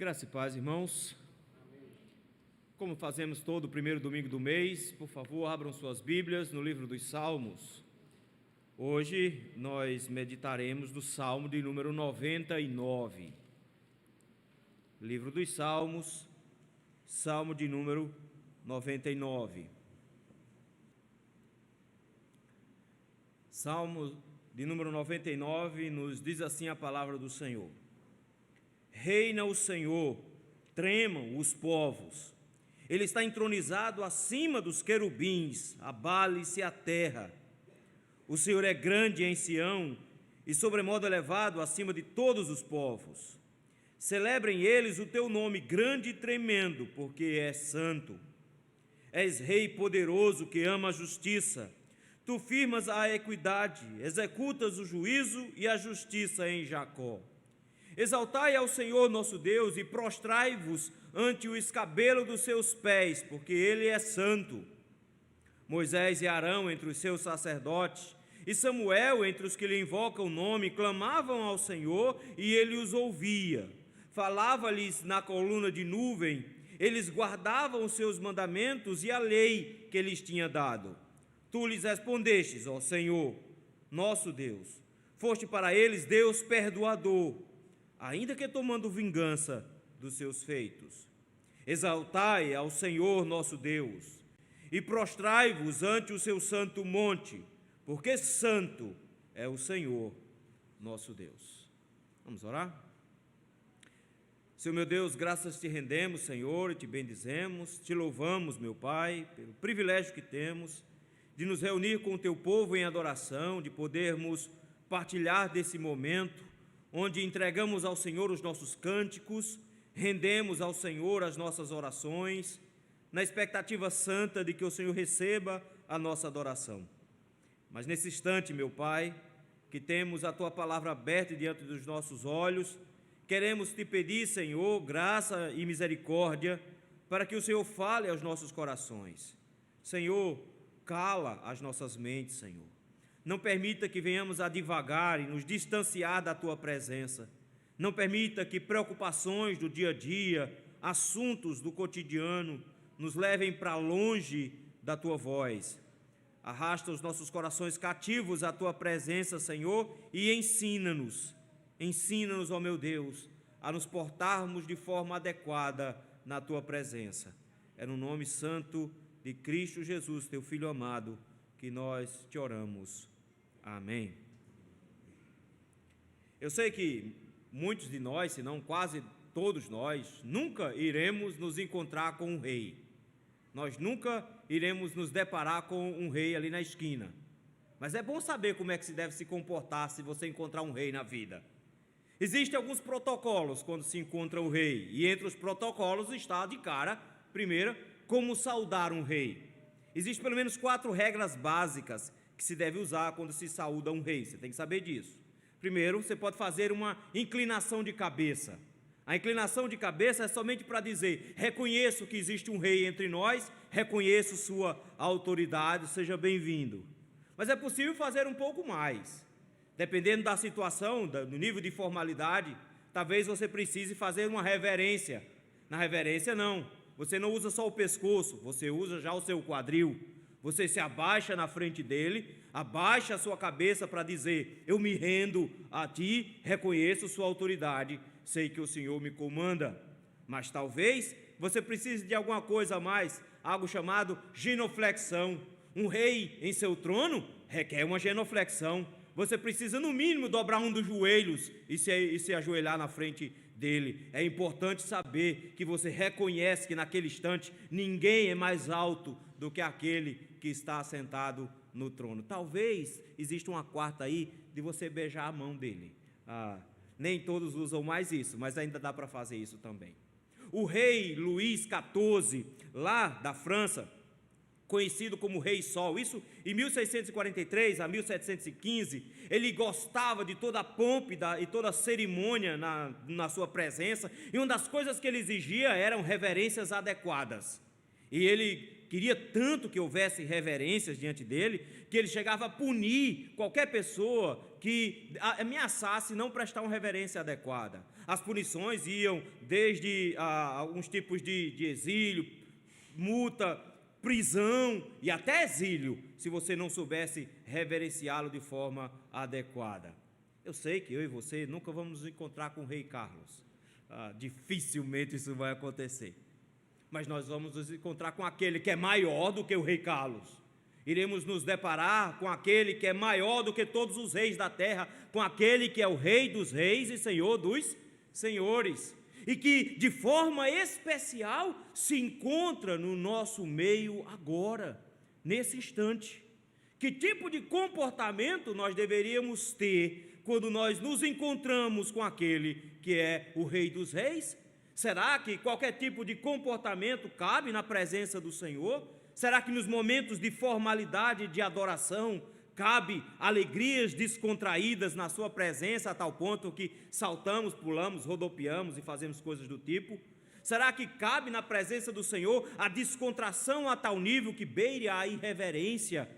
Graça e paz, irmãos. Como fazemos todo o primeiro domingo do mês, por favor, abram suas Bíblias no livro dos Salmos. Hoje nós meditaremos do Salmo de número 99. Livro dos Salmos, Salmo de número 99. Salmo de número 99 nos diz assim a palavra do Senhor: Reina o Senhor, tremam os povos. Ele está entronizado acima dos querubins, abale-se a terra. O Senhor é grande em Sião e sobremodo elevado acima de todos os povos. Celebrem eles o teu nome grande e tremendo, porque é santo. És rei poderoso que ama a justiça. Tu firmas a equidade, executas o juízo e a justiça em Jacó. Exaltai ao Senhor nosso Deus e prostrai-vos ante o escabelo dos seus pés, porque Ele é santo. Moisés e Arão entre os seus sacerdotes, e Samuel entre os que lhe invocam o nome, clamavam ao Senhor e Ele os ouvia. Falava-lhes na coluna de nuvem, eles guardavam os seus mandamentos e a lei que lhes tinha dado. Tu lhes respondestes, ó Senhor, nosso Deus. Foste para eles Deus perdoador, ainda que tomando vingança dos seus feitos. Exaltai ao Senhor nosso Deus, e prostrai-vos ante o seu santo monte, porque santo é o Senhor nosso Deus. Vamos orar? Senhor meu Deus, graças te rendemos, Senhor, e te bendizemos, te louvamos, meu Pai, pelo privilégio que temos de nos reunir com o teu povo em adoração, de podermos partilhar desse momento, onde entregamos ao Senhor os nossos cânticos, rendemos ao Senhor as nossas orações, na expectativa santa de que o Senhor receba a nossa adoração. Mas nesse instante, meu Pai, que temos a Tua palavra aberta diante dos nossos olhos, queremos te pedir, Senhor, graça e misericórdia, para que o Senhor fale aos nossos corações. Senhor, cala as nossas mentes, Senhor. Não permita que venhamos a divagar e nos distanciar da Tua presença. Não permita que preocupações do dia a dia, assuntos do cotidiano, nos levem para longe da Tua voz. Arrasta os nossos corações cativos à Tua presença, Senhor, e ensina-nos, ó meu Deus, a nos portarmos de forma adequada na Tua presença. É no nome santo de Cristo Jesus, Teu Filho amado, que nós te oramos. Amém. Eu sei que muitos de nós, se não quase todos nós, nunca iremos nos encontrar com um rei. Nós nunca iremos nos deparar com um rei ali na esquina. Mas é bom saber como é que se deve se comportar se você encontrar um rei na vida. Existem alguns protocolos quando se encontra um rei, e entre os protocolos está de cara, primeiro, como saudar um rei. Existem pelo menos 4 regras básicas que se deve usar quando se saúda um rei, você tem que saber disso. Primeiro, você pode fazer uma inclinação de cabeça. A inclinação de cabeça é somente para dizer: reconheço que existe um rei entre nós, reconheço sua autoridade, seja bem-vindo. Mas é possível fazer um pouco mais. Dependendo da situação, do nível de formalidade, talvez você precise fazer uma reverência. Na reverência não, você não usa só o pescoço, você usa já o seu quadril. Você se abaixa na frente dele, abaixa a sua cabeça para dizer: eu me rendo a ti, reconheço sua autoridade, sei que o Senhor me comanda. Mas talvez você precise de alguma coisa a mais, algo chamado genuflexão. Um rei em seu trono requer uma genuflexão. Você precisa, no mínimo, dobrar um dos joelhos e se ajoelhar na frente dele. É importante saber que você reconhece que naquele instante ninguém é mais alto do que aquele que está sentado no trono. Talvez exista uma quarta aí de você beijar a mão dele. Nem todos usam mais isso, mas ainda dá para fazer isso também. O rei Luís XIV, lá da França, conhecido como Rei Sol, isso em 1643 a 1715, ele gostava de toda a pompa e toda a cerimônia na sua presença, e uma das coisas que ele exigia eram reverências adequadas. E ele queria tanto que houvesse reverências diante dele, que ele chegava a punir qualquer pessoa que ameaçasse não prestar uma reverência adequada. As punições iam desde alguns tipos de exílio, multa, prisão e até exílio, se você não soubesse reverenciá-lo de forma adequada. Eu sei que eu e você nunca vamos nos encontrar com o rei Carlos. Dificilmente isso vai acontecer. Mas nós vamos nos encontrar com aquele que é maior do que o rei Carlos. Iremos nos deparar com aquele que é maior do que todos os reis da terra, com aquele que é o rei dos reis e senhor dos senhores, e que de forma especial se encontra no nosso meio agora, nesse instante. Que tipo de comportamento nós deveríamos ter quando nós nos encontramos com aquele que é o Rei dos Reis? Será que qualquer tipo de comportamento cabe na presença do Senhor? Será que nos momentos de formalidade de adoração cabe alegrias descontraídas na sua presença a tal ponto que saltamos, pulamos, rodopiamos e fazemos coisas do tipo? Será que cabe na presença do Senhor a descontração a tal nível que beire a irreverência?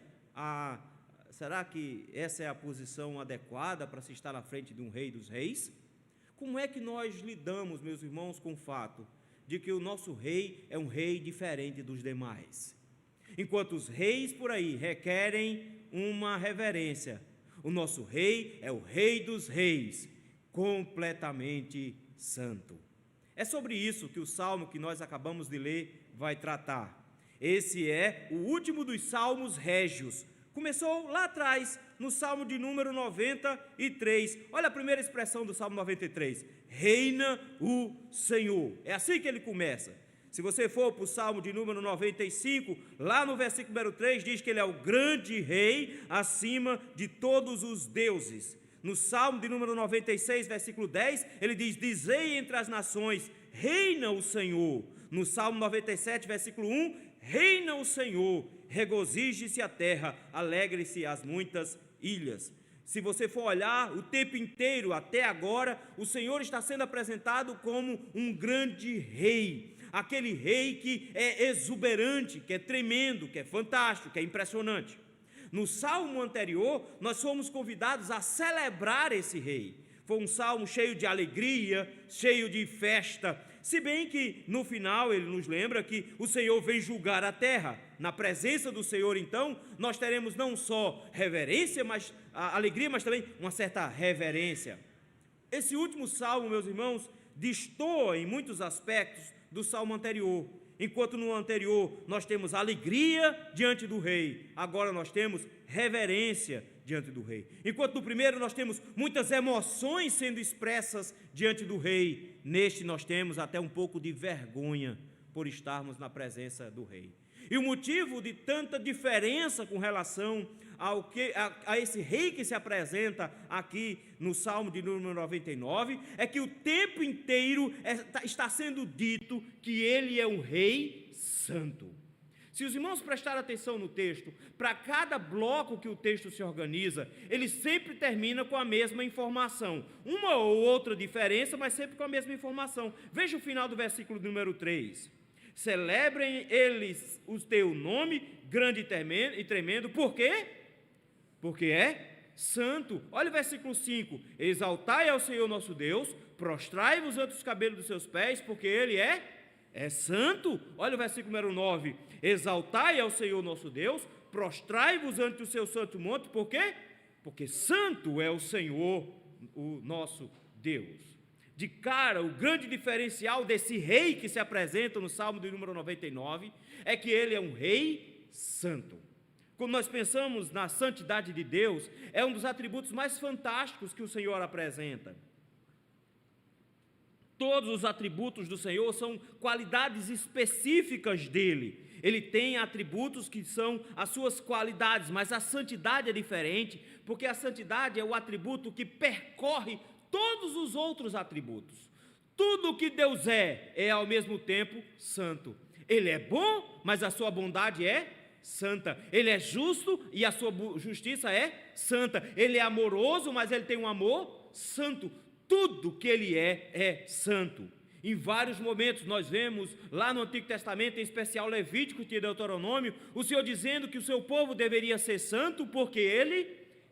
Será que essa é a posição adequada para se estar na frente de um rei dos reis? Como é que nós lidamos, meus irmãos, com o fato de que o nosso rei é um rei diferente dos demais? Enquanto os reis por aí requerem uma reverência, o nosso rei é o Rei dos Reis, completamente santo. É sobre isso que o salmo que nós acabamos de ler vai tratar. Esse é o último dos salmos régios. Começou lá atrás, no salmo de número 93. Olha a primeira expressão do salmo 93. Reina o Senhor. É assim que ele começa. Se você for para o salmo de número 95, lá no versículo número 3, diz que ele é o grande rei acima de todos os deuses. No salmo de número 96, versículo 10, ele diz, dizei entre as nações, reina o Senhor. No salmo 97, versículo 1, reina o Senhor, regozije-se a terra, alegre-se as muitas ilhas. Se você for olhar o tempo inteiro até agora, o Senhor está sendo apresentado como um grande rei. Aquele rei que é exuberante, que é tremendo, que é fantástico, que é impressionante. No salmo anterior, nós fomos convidados a celebrar esse rei. Foi um salmo cheio de alegria, cheio de festa, se bem que no final ele nos lembra que o Senhor vem julgar a terra. Na presença do Senhor, então, nós teremos não só reverência, mas alegria, mas também uma certa reverência. Esse último salmo, meus irmãos, destoa em muitos aspectos do salmo anterior. Enquanto no anterior nós temos alegria diante do rei, agora nós temos reverência diante do rei. Enquanto no primeiro nós temos muitas emoções sendo expressas diante do rei, neste nós temos até um pouco de vergonha por estarmos na presença do rei. E o motivo de tanta diferença com relação a esse rei que se apresenta aqui no Salmo de número 99, é que o tempo inteiro está sendo dito que ele é um rei santo. Se os irmãos prestarem atenção no texto, para cada bloco que o texto se organiza, ele sempre termina com a mesma informação. Uma ou outra diferença, mas sempre com a mesma informação. Veja o final do versículo número 3. Celebrem eles o teu nome, grande e tremendo. Por quê? Porque é santo. Olha o versículo 5. Exaltai ao Senhor nosso Deus, prostrai-vos ante os cabelos dos seus pés, porque Ele é santo. Olha o versículo número 9. Exaltai ao Senhor nosso Deus, prostrai-vos ante o seu santo monte. Por quê? Porque santo é o Senhor, o nosso Deus. De cara, o grande diferencial desse rei que se apresenta no Salmo de número 99 é que ele é um rei santo. Quando nós pensamos na santidade de Deus, é um dos atributos mais fantásticos que o Senhor apresenta. Todos os atributos do Senhor são qualidades específicas dele. Ele tem atributos que são as suas qualidades, mas a santidade é diferente, porque a santidade é o atributo que percorre todos os outros atributos. Tudo que Deus é ao mesmo tempo santo. Ele é bom, mas a sua bondade é santa. Ele é justo e a sua justiça é santa. Ele é amoroso, mas ele tem um amor santo. Tudo que ele é santo. Em vários momentos nós vemos lá no Antigo Testamento, em especial Levítico e Deuteronômio, o Senhor dizendo que o seu povo deveria ser santo porque ele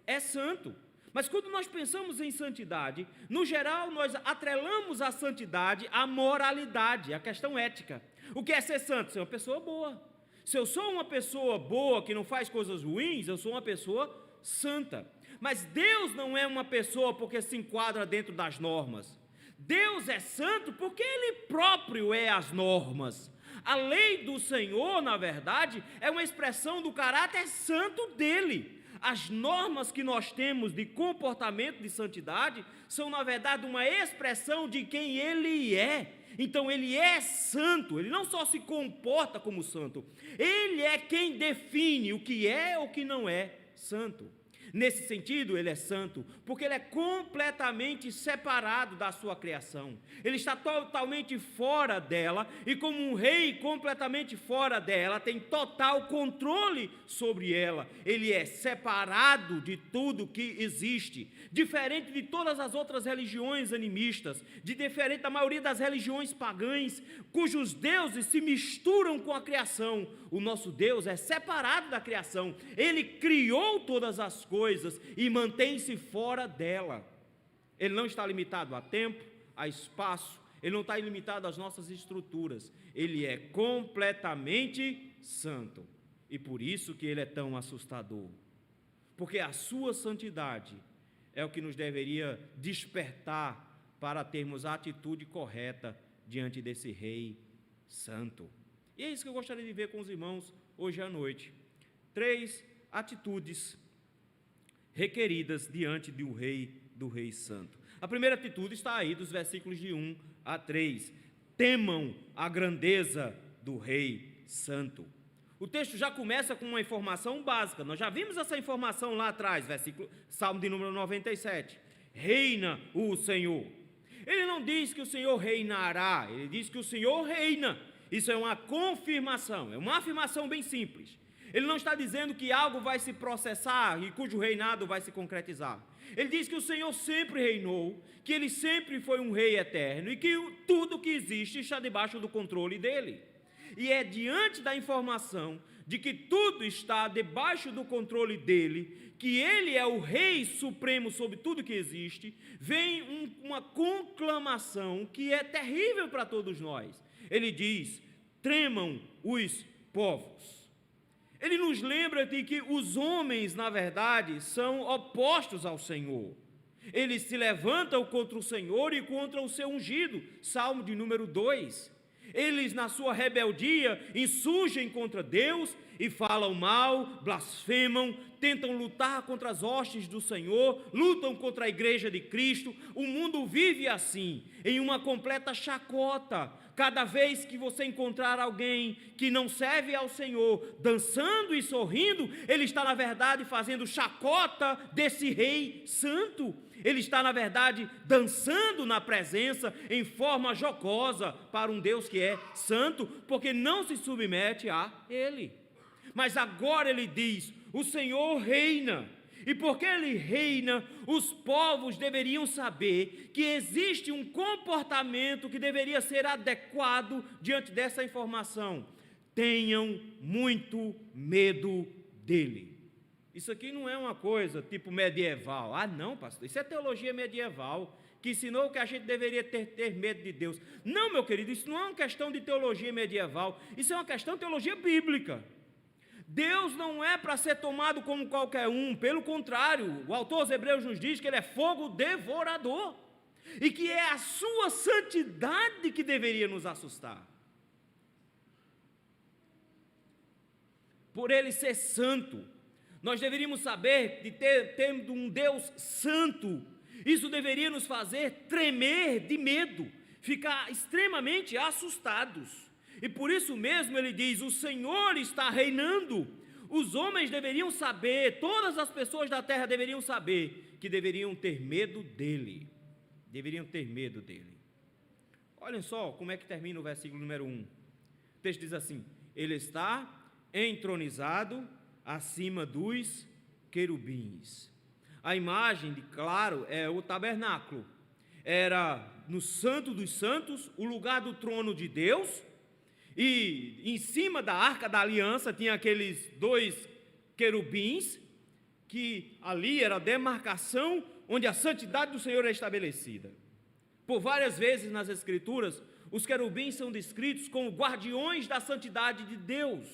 é santo. Mas quando nós pensamos em santidade, no geral nós atrelamos a santidade à moralidade, à questão ética. O que é ser santo? Ser uma pessoa boa. Se eu sou uma pessoa boa que não faz coisas ruins, eu sou uma pessoa santa. Mas Deus não é uma pessoa porque se enquadra dentro das normas. Deus é santo porque Ele próprio é as normas. A lei do Senhor, na verdade, é uma expressão do caráter santo dEle. As normas que nós temos de comportamento de santidade são, na verdade, uma expressão de quem Ele é. Então, Ele é santo, Ele não só se comporta como santo, Ele é quem define o que é ou o que não é santo. Nesse sentido, Ele é santo, porque Ele é completamente separado da sua criação. Ele está totalmente fora dela, e como um rei completamente fora dela, tem total controle sobre ela. Ele é separado de tudo que existe, diferente de todas as outras religiões animistas, diferente da maioria das religiões pagãs, cujos deuses se misturam com a criação. O nosso Deus é separado da criação. Ele criou todas as coisas e mantém-se fora dela. Ele não está limitado a tempo, a espaço, Ele não está limitado às nossas estruturas. Ele é completamente santo. E por isso que Ele é tão assustador. Porque a sua santidade é o que nos deveria despertar para termos a atitude correta diante desse Rei Santo. E é isso que eu gostaria de ver com os irmãos hoje à noite. 3 atitudes requeridas diante do Rei Santo. A primeira atitude está aí dos versículos de 1 a 3. Temam a grandeza do Rei Santo. O texto já começa com uma informação básica. Nós já vimos essa informação lá atrás, Salmo de número 97. Reina o Senhor. Ele não diz que o Senhor reinará, ele diz que o Senhor reina. Isso é uma confirmação, é uma afirmação bem simples. Ele não está dizendo que algo vai se processar e cujo reinado vai se concretizar. Ele diz que o Senhor sempre reinou, que Ele sempre foi um Rei eterno e que tudo que existe está debaixo do controle dEle. E é diante da informação de que tudo está debaixo do controle dEle, que Ele é o Rei supremo sobre tudo que existe, vem uma conclamação que é terrível para todos nós. Ele diz: tremam os povos. Ele nos lembra de que os homens, na verdade, são opostos ao Senhor. Eles se levantam contra o Senhor e contra o seu ungido. Salmo de número 2. Eles, na sua rebeldia, insurgem contra Deus e falam mal, blasfemam, tentam lutar contra as hostes do Senhor, lutam contra a igreja de Cristo. O mundo vive assim, em uma completa chacota. Cada vez que você encontrar alguém que não serve ao Senhor, dançando e sorrindo, ele está, na verdade, fazendo chacota desse Rei Santo. Ele está, na verdade, dançando na presença em forma jocosa para um Deus que é santo, porque não se submete a Ele. Mas agora ele diz: o Senhor reina. E porque Ele reina, os povos deveriam saber que existe um comportamento que deveria ser adequado diante dessa informação. Tenham muito medo dEle. Isso aqui não é uma coisa tipo medieval. Ah, não, pastor, isso é teologia medieval, que ensinou que a gente deveria ter medo de Deus. Não, meu querido, isso não é uma questão de teologia medieval, isso é uma questão de teologia bíblica. Deus não é para ser tomado como qualquer um, pelo contrário, o autor aos Hebreus nos diz que Ele é fogo devorador, e que é a sua santidade que deveria nos assustar. Por Ele ser santo, nós deveríamos saber de ter um Deus santo. Isso deveria nos fazer tremer de medo, ficar extremamente assustados. E por isso mesmo ele diz: o Senhor está reinando. Os homens deveriam saber, todas as pessoas da terra deveriam saber que deveriam ter medo dEle. Deveriam ter medo dEle. Olhem só como é que termina o versículo número 1. O texto diz assim: Ele está entronizado acima dos querubins. A imagem, claro, é o tabernáculo. Era no Santo dos Santos, o lugar do trono de Deus, e em cima da Arca da Aliança tinha aqueles 2 querubins que ali era a demarcação onde a santidade do Senhor é estabelecida. Por várias vezes nas Escrituras, os querubins são descritos como guardiões da santidade de Deus.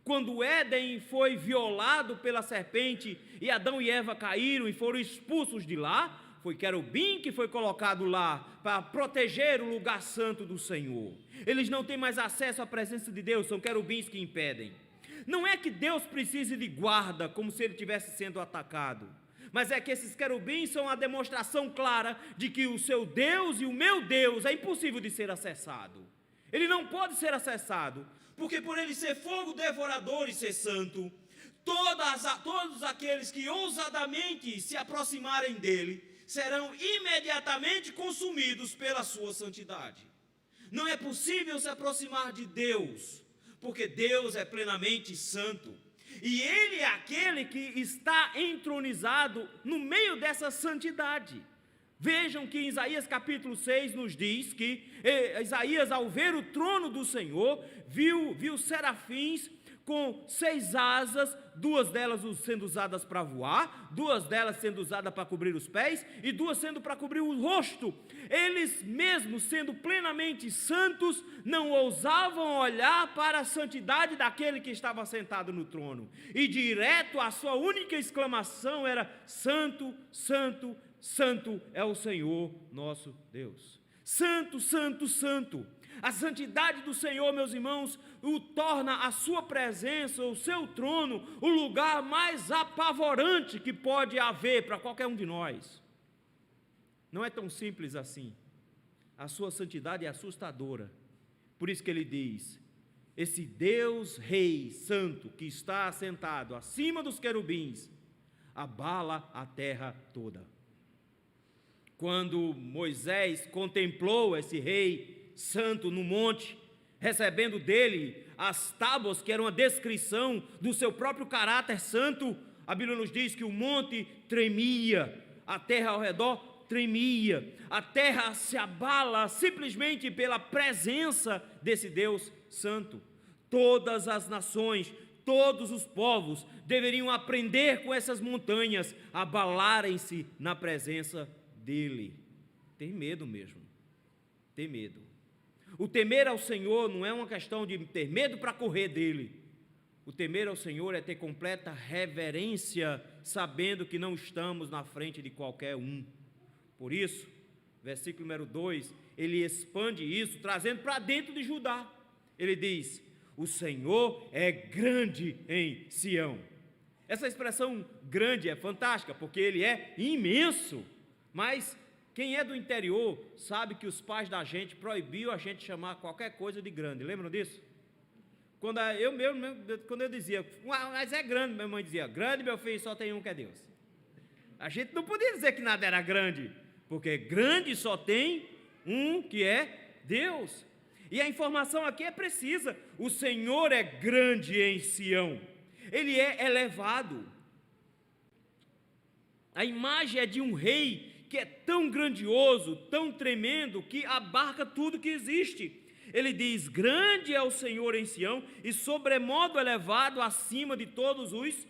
Quando Éden foi violado pela serpente e Adão e Eva caíram e foram expulsos de lá, foi querubim que foi colocado lá para proteger o lugar santo do Senhor. Eles não têm mais acesso à presença de Deus, são querubins que impedem. Não é que Deus precise de guarda, como se ele estivesse sendo atacado, mas é que esses querubins são a demonstração clara de que o seu Deus e o meu Deus é impossível de ser acessado. Ele não pode ser acessado, porque por ele ser fogo devorador e ser santo, todos aqueles que ousadamente se aproximarem dele, serão imediatamente consumidos pela sua santidade. Não é possível se aproximar de Deus, porque Deus é plenamente santo. E Ele é aquele que está entronizado no meio dessa santidade. Vejam que em Isaías capítulo 6 nos diz que Isaías, ao ver o trono do Senhor, viu serafins com 6 asas, 2 delas sendo usadas para voar, 2 delas sendo usadas para cobrir os pés e 2 sendo para cobrir o rosto. Eles mesmos, sendo plenamente santos, não ousavam olhar para a santidade daquele que estava sentado no trono. E direto a sua única exclamação era: Santo, Santo, Santo é o Senhor nosso Deus. Santo, Santo, Santo. A santidade do Senhor, meus irmãos, o torna a sua presença, o seu trono, o lugar mais apavorante que pode haver para qualquer um de nós. Não é tão simples assim. A sua santidade é assustadora. Por isso que ele diz: esse Deus Rei Santo que está assentado acima dos querubins, abala a terra toda. Quando Moisés contemplou esse Rei Santo no monte, recebendo dele as tábuas, que eram uma descrição do seu próprio caráter santo, a Bíblia nos diz que o monte tremia, a terra ao redor tremia, a terra se abala simplesmente pela presença desse Deus Santo. Todas as nações, todos os povos deveriam aprender com essas montanhas, abalarem-se na presença dele. Ter medo mesmo, ter medo. O temer ao Senhor não é uma questão de ter medo para correr dele. O temer ao Senhor é ter completa reverência, sabendo que não estamos na frente de qualquer um. Por isso, versículo número 2, ele expande isso, trazendo para dentro de Judá. Ele diz: o Senhor é grande em Sião. Essa expressão grande é fantástica, porque ele é imenso. Mas quem é do interior sabe que os pais da gente proibiam a gente chamar qualquer coisa de grande. Lembram disso? Quando eu dizia: mas é grande, minha mãe dizia: grande, meu filho, só tem um que é Deus. A gente não podia dizer que nada era grande, porque grande só tem um que é Deus. E a informação aqui é precisa: o Senhor é grande em Sião, ele é elevado. A imagem é de um rei que é tão grandioso, tão tremendo, que abarca tudo que existe. Ele diz: grande é o Senhor em Sião e sobremodo elevado acima de todos os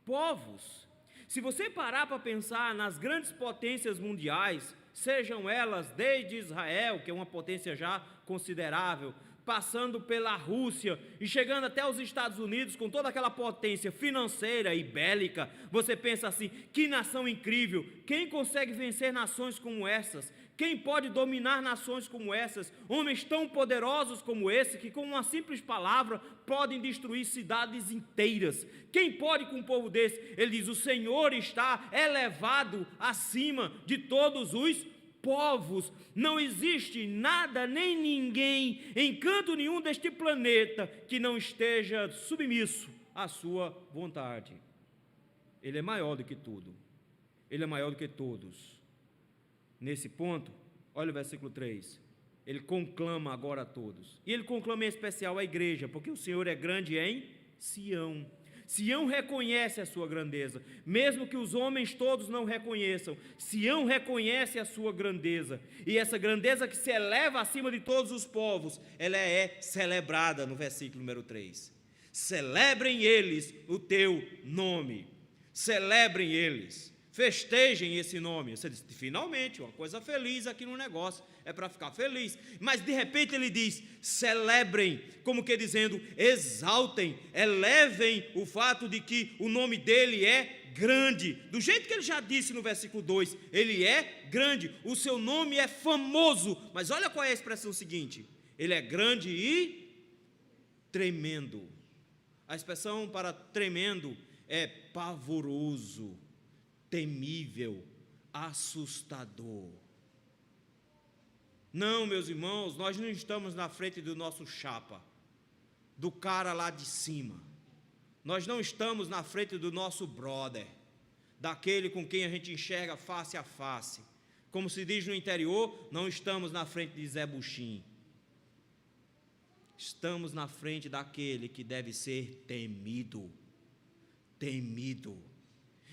povos. Se você parar para pensar nas grandes potências mundiais, sejam elas desde Israel, que é uma potência já considerável, passando pela Rússia e chegando até os Estados Unidos com toda aquela potência financeira e bélica, você pensa assim: que nação incrível, quem consegue vencer nações como essas? Quem pode dominar nações como essas? Homens tão poderosos como esse, que com uma simples palavra podem destruir cidades inteiras. Quem pode com um povo desse? Ele diz: o Senhor está elevado acima de todos os povos. Não existe nada nem ninguém em canto nenhum deste planeta que não esteja submisso à sua vontade. Ele é maior do que tudo, ele é maior do que todos. Nesse ponto, olha o versículo 3, ele conclama agora a todos, e ele conclama em especial a igreja, porque o Senhor é grande em Sião. Sião reconhece a sua grandeza, mesmo que os homens todos não reconheçam. Sião reconhece a sua grandeza, e essa grandeza que se eleva acima de todos os povos, ela é celebrada no versículo número 3. Celebrem eles o teu nome. celebrem eles, festejem esse nome. Você diz, finalmente, uma coisa feliz aqui no negócio, é para ficar feliz. Mas de repente ele diz, celebrem, como que dizendo, exaltem, elevem o fato de que o nome dele é grande, do jeito que ele já disse no versículo 2, ele é grande, o seu nome é famoso. Mas olha qual é a expressão seguinte, ele é grande e tremendo. A expressão para tremendo é pavoroso, temível, assustador. Não, meus irmãos, nós não estamos na frente do nosso chapa, do cara lá de cima. Nós não estamos na frente do nosso brother, daquele com quem a gente enxerga face a face. Como se diz no interior, não estamos na frente de Zé Buchim. Estamos na frente daquele que deve ser temido. Temido.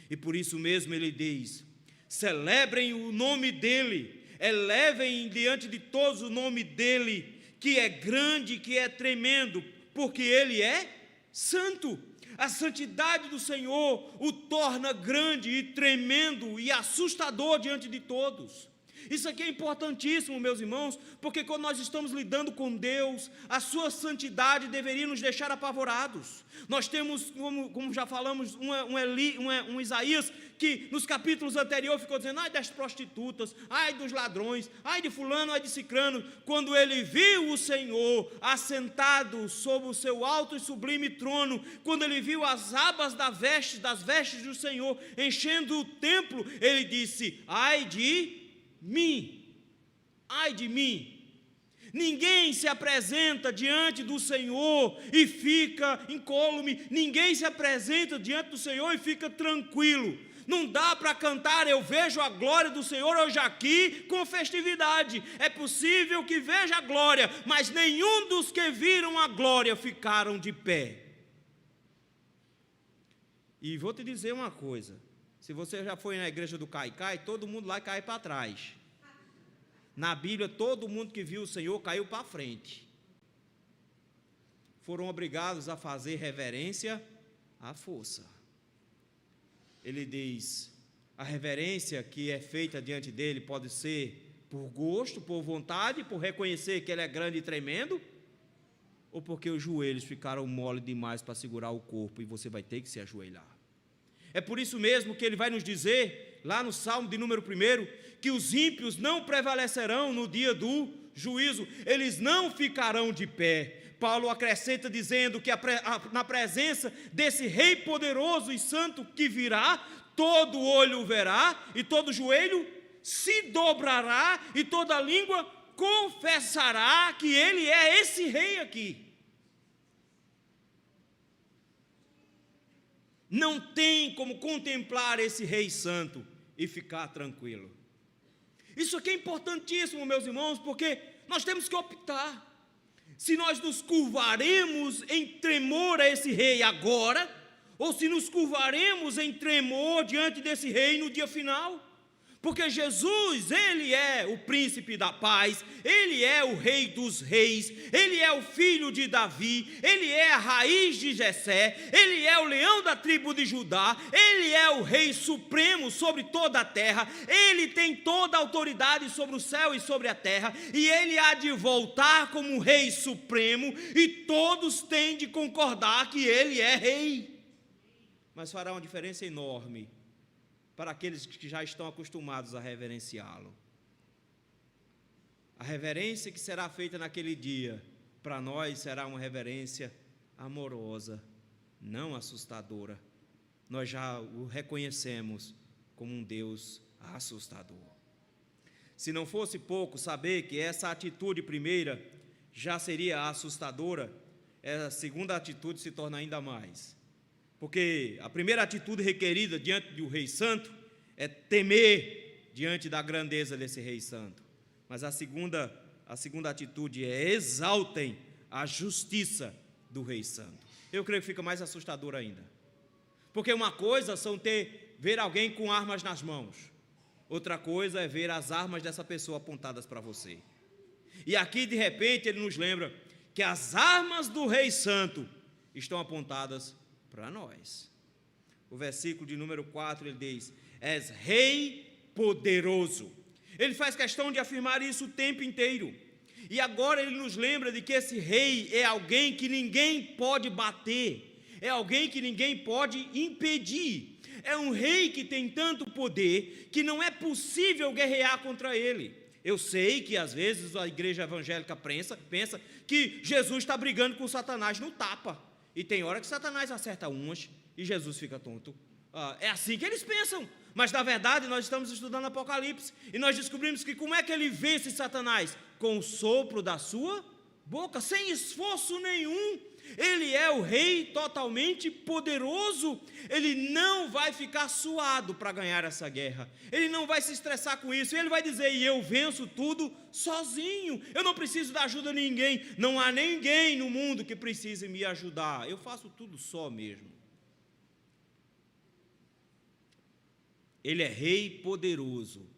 E por isso mesmo ele diz, celebrem o nome dele, elevem diante de todos o nome dele, que é grande, que é tremendo, porque ele é santo. A santidade do Senhor o torna grande e tremendo e assustador diante de todos. Isso aqui é importantíssimo, meus irmãos, porque quando nós estamos lidando com Deus, a sua santidade deveria nos deixar apavorados. Nós temos, como já falamos, um Isaías, que nos capítulos anteriores ficou dizendo, ai das prostitutas, ai dos ladrões, ai de fulano, ai de cicrano. Quando ele viu o Senhor assentado sobre o seu alto e sublime trono, quando ele viu as abas das vestes do Senhor enchendo o templo, ele disse, ai de mim, ninguém se apresenta diante do Senhor e fica incólume, ninguém se apresenta diante do Senhor e fica tranquilo. Não dá para cantar, eu vejo a glória do Senhor hoje aqui com festividade. É possível que veja a glória, mas nenhum dos que viram a glória ficaram de pé. E vou te dizer uma coisa, se você já foi na igreja do Caicai, todo mundo lá cai para trás. Na Bíblia, todo mundo que viu o Senhor caiu para frente. Foram obrigados a fazer reverência à força. Ele diz, a reverência que é feita diante dele pode ser por gosto, por vontade, por reconhecer que ele é grande e tremendo, ou porque os joelhos ficaram mole demais para segurar o corpo e você vai ter que se ajoelhar. É por isso mesmo que ele vai nos dizer, lá no Salmo de número 1, que os ímpios não prevalecerão no dia do juízo, eles não ficarão de pé. Paulo acrescenta dizendo que na presença desse Rei poderoso e santo que virá, todo olho o verá e todo joelho se dobrará e toda língua confessará que ele é esse Rei aqui. Não tem como contemplar esse Rei Santo e ficar tranquilo. Isso aqui é importantíssimo, meus irmãos, porque nós temos que optar. Se nós nos curvaremos em tremor a esse Rei agora, ou se nos curvaremos em tremor diante desse Rei no dia final. Porque Jesus, Ele é o príncipe da paz, Ele é o Rei dos reis, Ele é o filho de Davi, Ele é a raiz de Jessé, Ele é o leão da tribo de Judá, Ele é o Rei supremo sobre toda a terra, Ele tem toda a autoridade sobre o céu e sobre a terra, e Ele há de voltar como Rei supremo, e todos têm de concordar que Ele é Rei. Mas fará uma diferença enorme para aqueles que já estão acostumados a reverenciá-lo. A reverência que será feita naquele dia, para nós será uma reverência amorosa, não assustadora. Nós já o reconhecemos como um Deus assustador. Se não fosse pouco saber que essa atitude primeira já seria assustadora, a segunda atitude se torna ainda mais. Porque a primeira atitude requerida diante do Rei Santo é temer diante da grandeza desse Rei Santo. Mas a segunda atitude é exaltem a justiça do Rei Santo. Eu creio que fica mais assustador ainda. Porque uma coisa são ver alguém com armas nas mãos. Outra coisa é ver as armas dessa pessoa apontadas para você. E aqui de repente ele nos lembra que as armas do Rei Santo estão apontadas para nós. o versículo de número 4, ele diz: és rei poderoso. Ele faz questão de afirmar isso o tempo inteiro. E agora ele nos lembra de que esse rei é alguém que ninguém pode bater, é alguém que ninguém pode impedir. É um rei que tem tanto poder que não é possível guerrear contra ele. Eu sei que às vezes a igreja evangélica pensa que Jesus está brigando com Satanás no tapa. E tem hora que Satanás acerta umas e Jesus fica tonto. É assim que eles pensam. Mas na verdade nós estamos estudando Apocalipse e nós descobrimos que como é que ele vence Satanás? Com o sopro da sua boca, sem esforço nenhum. Ele é o rei totalmente poderoso. Ele não vai ficar suado para ganhar essa guerra. Ele não vai se estressar com isso. Ele vai dizer: e eu venço tudo sozinho. Eu não preciso da ajuda de ninguém. Não há ninguém no mundo que precise me ajudar. Eu faço tudo só mesmo. Ele é rei poderoso.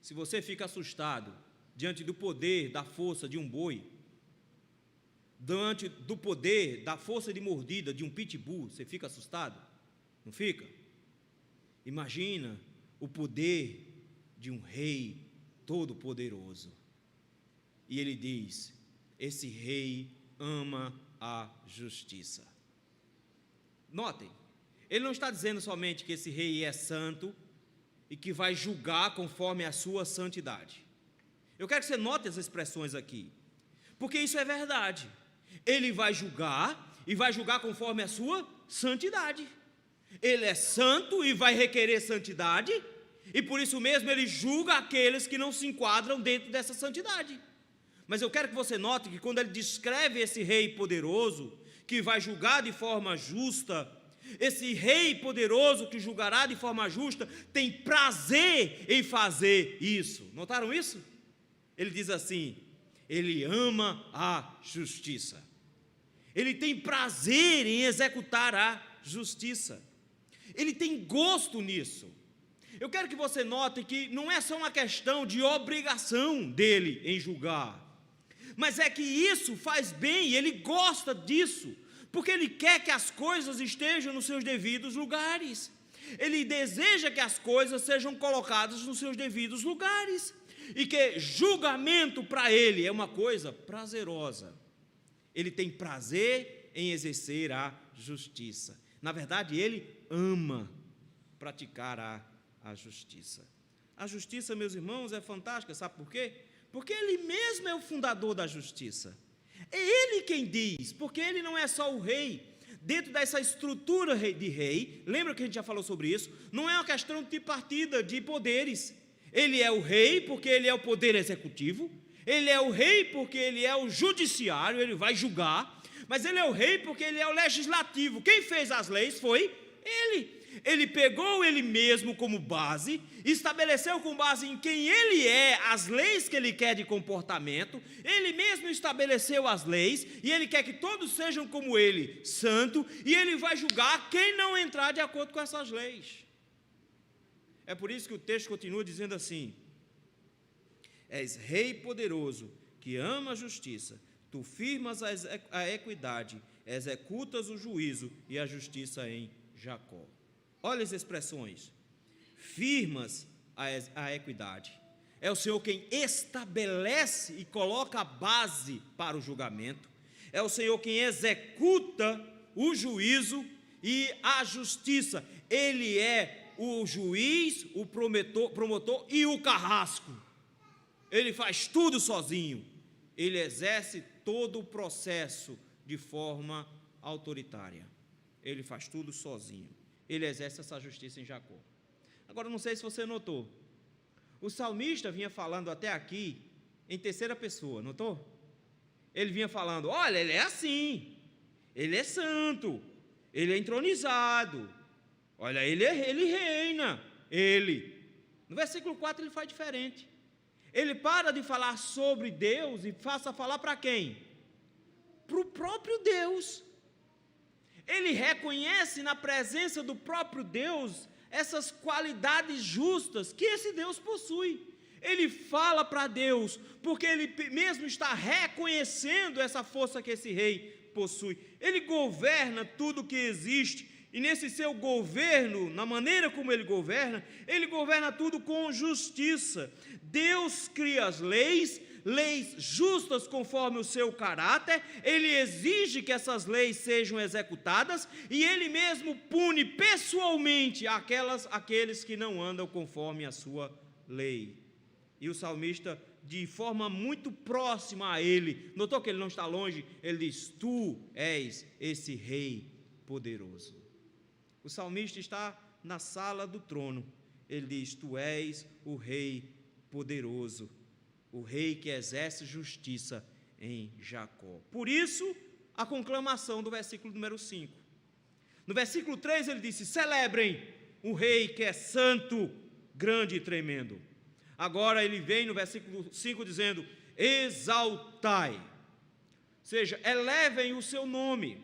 Se você fica assustado diante do poder, da força de um boi, diante do poder, da força de mordida de um pitbull, você fica assustado? Não fica? Imagina o poder de um rei todo-poderoso. E ele diz: esse rei ama a justiça. Notem, ele não está dizendo somente que esse rei é santo e que vai julgar conforme a sua santidade. Eu quero que você note as expressões aqui, porque isso é verdade. Ele vai julgar e vai julgar conforme a sua santidade. Ele é santo e vai requerer santidade, e por isso mesmo ele julga aqueles que não se enquadram dentro dessa santidade. Mas eu quero que você note que quando ele descreve esse rei poderoso, que vai julgar de forma justa, esse rei poderoso que julgará de forma justa, tem prazer em fazer isso. Notaram isso? Ele diz assim: ele ama a justiça. Ele tem prazer em executar a justiça. Ele tem gosto nisso. Eu quero que você note que não é só uma questão de obrigação dele em julgar, mas é que isso faz bem, ele gosta disso, porque ele quer que as coisas estejam nos seus devidos lugares. Ele deseja que as coisas sejam colocadas nos seus devidos lugares, e que julgamento para ele é uma coisa prazerosa. Ele tem prazer em exercer a justiça. Na verdade, ele ama praticar a justiça. A justiça, meus irmãos, é fantástica, sabe por quê? Porque ele mesmo é o fundador da justiça. É ele quem diz, porque ele não é só o rei. Dentro dessa estrutura de rei, lembra que a gente já falou sobre isso? Não é uma questão de partida de poderes. Ele é o rei porque ele é o poder executivo, ele é o rei porque ele é o judiciário, ele vai julgar, mas ele é o rei porque ele é o legislativo. Quem fez as leis foi ele. Ele pegou ele mesmo como base, estabeleceu com base em quem ele é as leis que ele quer de comportamento, ele mesmo estabeleceu as leis, e ele quer que todos sejam como ele, santo, e ele vai julgar quem não entrar de acordo com essas leis. É por isso que o texto continua dizendo assim: és rei poderoso, que ama a justiça, tu firmas a equidade, executas o juízo e a justiça em Jacó. Olha as expressões: firmas a equidade. É o Senhor quem estabelece e coloca a base para o julgamento. É o Senhor quem executa o juízo e a justiça. Ele é o juiz, o promotor e o carrasco. Ele faz tudo sozinho. Ele exerce todo o processo de forma autoritária. Ele faz tudo sozinho. Ele exerce essa justiça em Jacó. Agora, não sei se você notou, o salmista vinha falando até aqui em terceira pessoa, notou? Ele vinha falando: olha, ele é assim, ele é santo, ele é entronizado, olha, ele reina, ele. No versículo 4 ele faz diferente. Ele para de falar sobre Deus e passa a falar para quem? Para o próprio Deus. Ele reconhece na presença do próprio Deus essas qualidades justas que esse Deus possui. Ele fala para Deus, porque ele mesmo está reconhecendo essa força que esse rei possui. Ele governa tudo que existe E nesse seu governo, na maneira como ele governa tudo com justiça. Deus cria as leis justas conforme o seu caráter, ele exige que essas leis sejam executadas, e ele mesmo pune pessoalmente aqueles que não andam conforme a sua lei. E o salmista, de forma muito próxima a ele, notou que ele não está longe, ele diz: tu és esse rei poderoso. O salmista está na sala do trono, ele diz: tu és o rei poderoso, o rei que exerce justiça em Jacó. Por isso, a conclamação do versículo número 5. No versículo 3 ele disse: celebrem o rei que é santo, grande e tremendo. Agora ele vem no versículo 5 dizendo: exaltai, ou seja, elevem o seu nome.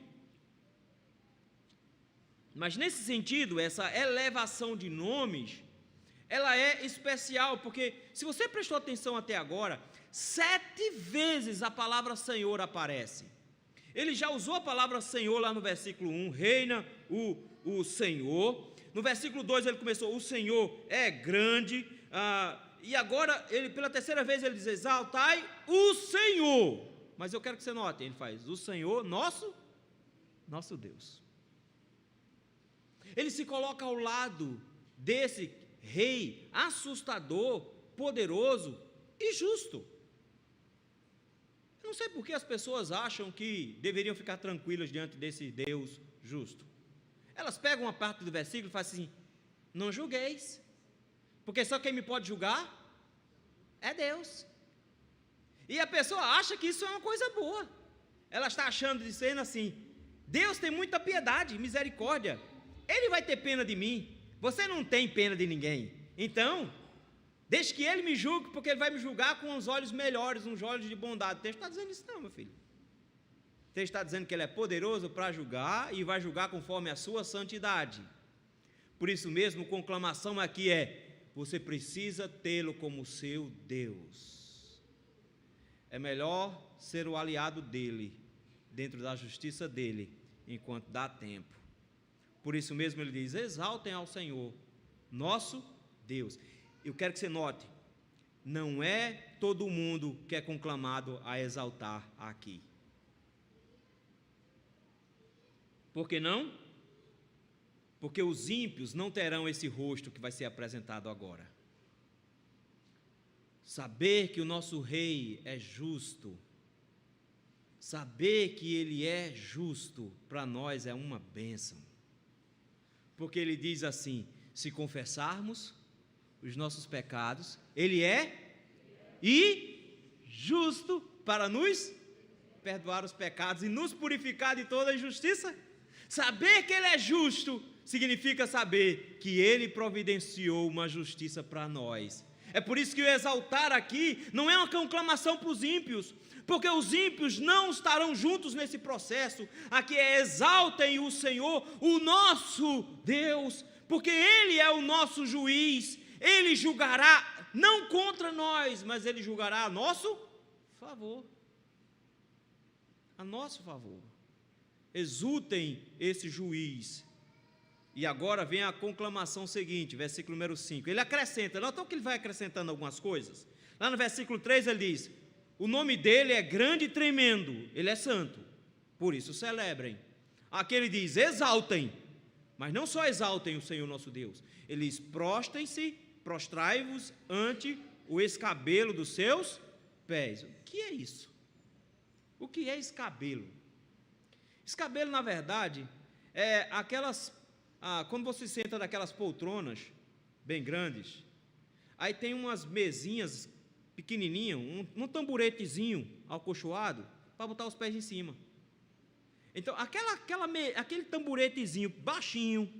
Mas nesse sentido, essa elevação de nomes, ela é especial, porque se você prestou atenção até agora, 7 vezes a palavra Senhor aparece. Ele já usou a palavra Senhor lá no versículo 1, reina o Senhor. No versículo 2 ele começou: o Senhor é grande. E agora, ele pela terceira vez ele diz: exaltai o Senhor. Mas eu quero que você note, ele faz: o Senhor, nosso Deus. Ele se coloca ao lado desse rei assustador, poderoso e justo. Eu não sei por que as pessoas acham que deveriam ficar tranquilas diante desse Deus justo. Elas pegam uma parte do versículo e fazem assim: não julgueis, porque só quem me pode julgar é Deus. E a pessoa acha que isso é uma coisa boa. Ela está achando, dizendo assim: Deus tem muita piedade, misericórdia, Ele vai ter pena de mim. Você não tem pena de ninguém. Então, deixe que Ele me julgue, porque Ele vai me julgar com os olhos melhores, uns olhos de bondade. O texto está dizendo isso não, meu filho. O texto está dizendo que Ele é poderoso para julgar, e vai julgar conforme a sua santidade. Por isso mesmo, conclamação aqui é: você precisa tê-lo como seu Deus. É melhor ser o aliado dEle, dentro da justiça dEle, enquanto dá tempo. Por isso mesmo ele diz: exaltem ao Senhor, nosso Deus. Eu quero que você note, não é todo mundo que é conclamado a exaltar aqui. Por que não? Porque os ímpios não terão esse rosto que vai ser apresentado agora. Saber que o nosso rei é justo, saber que ele é justo, para nós é uma bênção. Porque ele diz assim: se confessarmos os nossos pecados, ele é justo para nos perdoar os pecados e nos purificar de toda injustiça. Saber que ele é justo significa saber que ele providenciou uma justiça para nós. É por isso que o exaltar aqui não é uma conclamação para os ímpios, porque os ímpios não estarão juntos nesse processo. Aqui é: exaltem o Senhor, o nosso Deus, porque Ele é o nosso juiz. Ele julgará não contra nós, mas Ele julgará a nosso favor. A nosso favor. Exultem esse juiz. E agora vem a conclamação seguinte, versículo número 5. Ele acrescenta, notou que ele vai acrescentando algumas coisas? Lá no versículo 3 ele diz: o nome dele é grande e tremendo, ele é santo, por isso celebrem. Aqui ele diz: exaltem, mas não só exaltem o Senhor nosso Deus. Ele diz: prostem-se, prostrai-vos ante o escabelo dos seus pés. O que é isso? O que é escabelo? Escabelo, na verdade, é aquelas... quando você senta naquelas poltronas bem grandes, aí tem umas mesinhas pequenininhas, um tamburetezinho acolchoado para botar os pés em cima. Então, aquele tamburetezinho baixinho,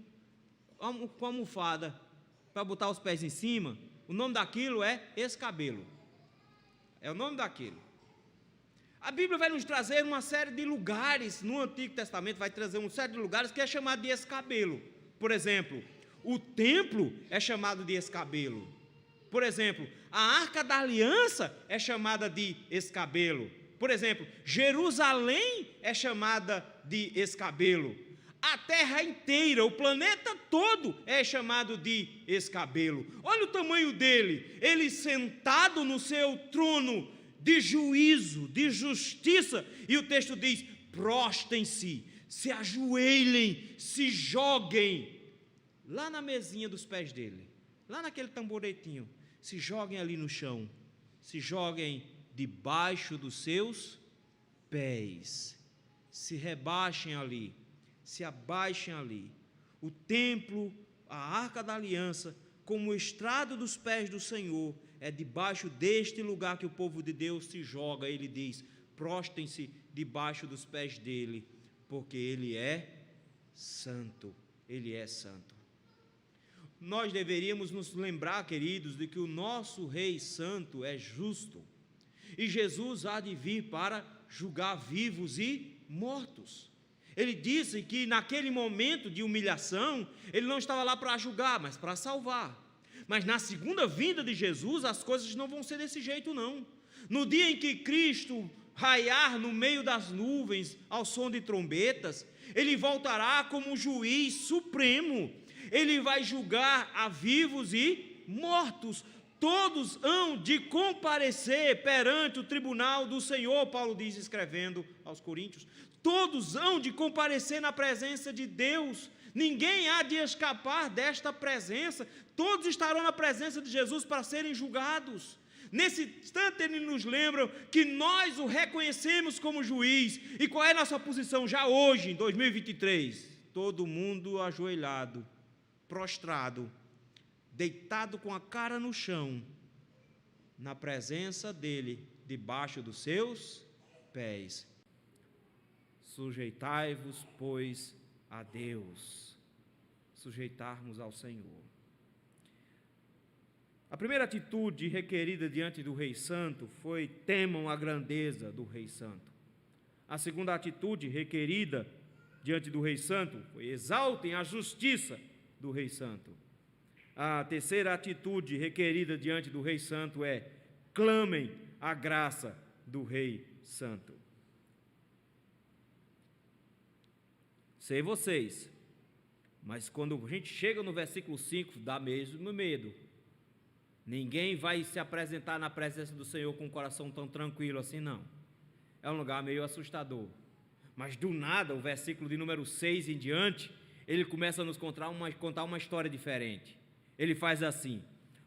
com almofada, para botar os pés em cima, o nome daquilo é escabelo. É o nome daquilo. A Bíblia vai nos trazer uma série de lugares, no Antigo Testamento vai trazer uma série de lugares que é chamado de escabelo. Por exemplo, o templo é chamado de escabelo. Por exemplo, a Arca da Aliança é chamada de escabelo. Por exemplo, Jerusalém é chamada de escabelo. a terra inteira, o planeta todo é chamado de escabelo. Olha o tamanho dele, ele sentado no seu trono de juízo, de justiça, e o texto diz: prostem-se, se ajoelhem, se joguem, lá na mesinha dos pés dele, lá naquele tamboretinho, se joguem ali no chão, se joguem debaixo dos seus pés, se rebaixem ali, se abaixem ali. O templo, a arca da aliança, como o estrado dos pés do Senhor, é debaixo deste lugar que o povo de Deus se joga. Ele diz: prostem-se debaixo dos pés dele, porque ele é santo, ele é santo. Nós deveríamos nos lembrar, queridos, de que o nosso Rei Santo é justo, e Jesus há de vir para julgar vivos e mortos. Ele disse que naquele momento de humilhação, ele não estava lá para julgar, mas para salvar. Mas na segunda vinda de Jesus, as coisas não vão ser desse jeito, não. No dia em que Cristo raiar no meio das nuvens, ao som de trombetas, ele voltará como juiz supremo. Ele vai julgar a vivos e mortos. Todos hão de comparecer perante o tribunal do Senhor, Paulo diz, escrevendo aos Coríntios. Todos hão de comparecer na presença de Deus. Ninguém há de escapar desta presença. Todos estarão na presença de Jesus para serem julgados. Nesse instante ele nos lembra que nós o reconhecemos como juiz. E qual é a nossa posição já hoje, em 2023? Todo mundo ajoelhado, prostrado, deitado com a cara no chão, na presença dele, debaixo dos seus pés. Sujeitai-vos, pois, a Deus. Sujeitarmos ao Senhor. A primeira atitude requerida diante do Rei Santo foi: temam a grandeza do Rei Santo. A segunda atitude requerida diante do Rei Santo foi: exaltem a justiça do Rei Santo. A terceira atitude requerida diante do Rei Santo é: clamem a graça do Rei Santo. Sei vocês, mas quando a gente chega no versículo 5, dá mesmo medo. Ninguém vai se apresentar na presença do Senhor com o coração tão tranquilo assim, não. É um lugar meio assustador. Mas do nada, o versículo de número 6 em diante, ele começa a nos contar uma história diferente. Ele faz assim: